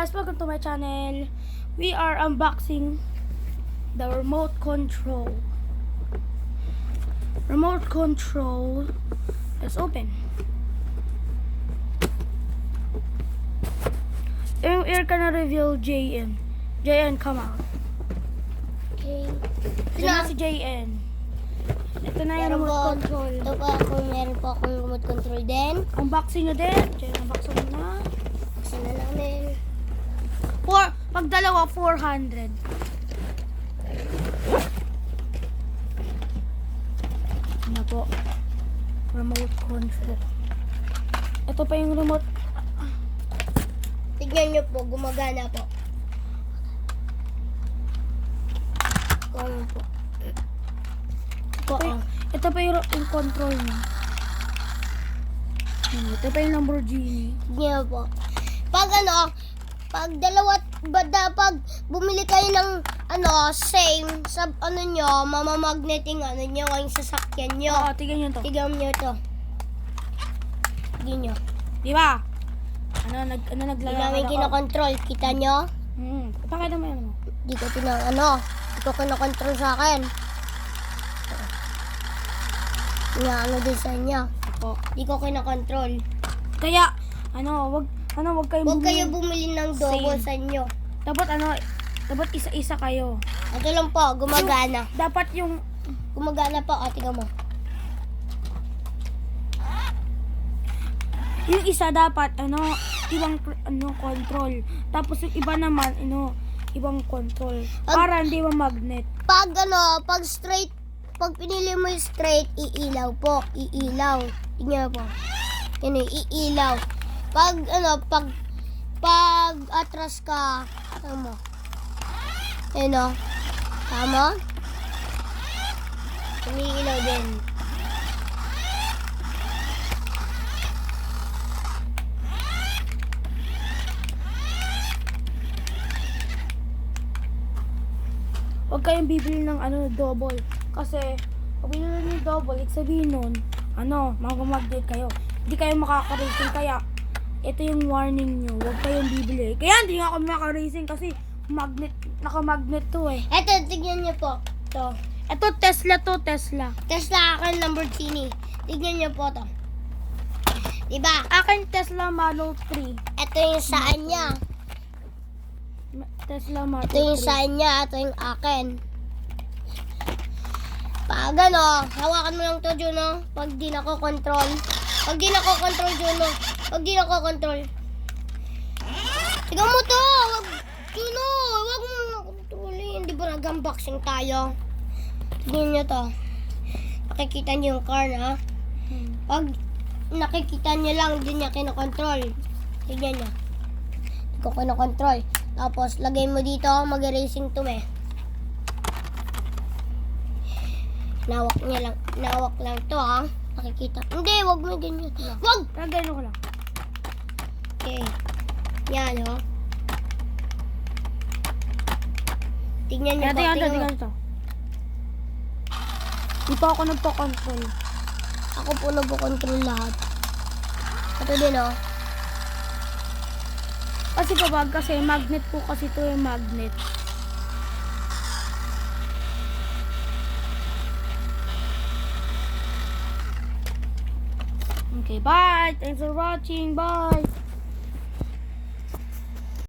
guys, welcome to my channel. We are unboxing the remote control. Remote control is open. You're gonna reveal JN. JN, come out. Okay. Ito na si JN. Ito na yung remote control. Ito po ako, meron po akong remote control din. Unboxing nyo din. JN, unboxing mo na. Buksan na namin. Pag dalawa, 400. Ano po? Remote control. Ito pa yung remote. Tignan nyo po, gumagana po. Kung po. Ito pa yung control niya. Ito pa yung Lamborghini. Tignan po. Pag pag bumili kayo ng same sa nyo, mamamagneting nyo, yung sasakyan nyo. Oo, tignan nyo to. Tignan nyo to. Tignan nyo. Di ba? Ano Hindi naglalakad namin ako? kinokontrol. Kita nyo? Pakita mo yan mo. Di ko di ko kinokontrol sa akin. Din sa inyo. Ako. Di ko kinokontrol. Kaya, wag kayong Huwag kayo bumili ng double Same. sa inyo. Dapat isa-isa kayo. Ito lang po, gumagana. Dapat yung Gumagana po, tingnan mo. yung isa dapat ibang control. Tapos yung iba naman ibang control. Para hindi magnet. Pag straight, pag pinili mo yung straight, iilaw po. Iilaw. Tingnan po. Iilaw. Pag atras ka, tama. Tama? Umiilaw din. Huwag kayong bibili ng double. Kasi, pag binili ng double, sabihin nun, magmamagnet kayo. Hindi kayo makaka-racing. Kaya, ito yung warning nyo. Huwag kayong bibili. Kaya, hindi nga ako makaka-racing kasi naka-magnet to eh. Eto, tignan nyo po. Ito, Tesla to, Tesla. Tesla akin Lamborghini. Tignan nyo po to. Diba? Akin, Tesla Model 3. Ito yung saan niya. Tesla Model 3. Ito yung saan niya. Ito yung akin. Pag hawakan mo lang to, Juno. Pag di nako-control. Pag di nako-control, Juno. Pag di nako-control. Tignan mo to. Juno, wag mo nakontrolin. Di ba nag-unboxing tayo? Tignan nyo to. Nakikita nyo yung car na. Pag nakikita nyo lang, hindi niya kinokontrol. Tignan nyo. Hindi ko kinokontrol. Tapos, lagay mo dito, mag-racing to eh. Nawak lang to ha. Nakikita. Hindi, wag mo ganyan. Wag! Gagano ko lang. Okay. Yan o. Tingnan nyo po. Tingnan to. Di pa ako nagpo-control. Ako po nagpo-control lahat. Ito din o. Kasi magnet po kasi ito yung magnet. Okay, bye! Thanks for watching. Bye!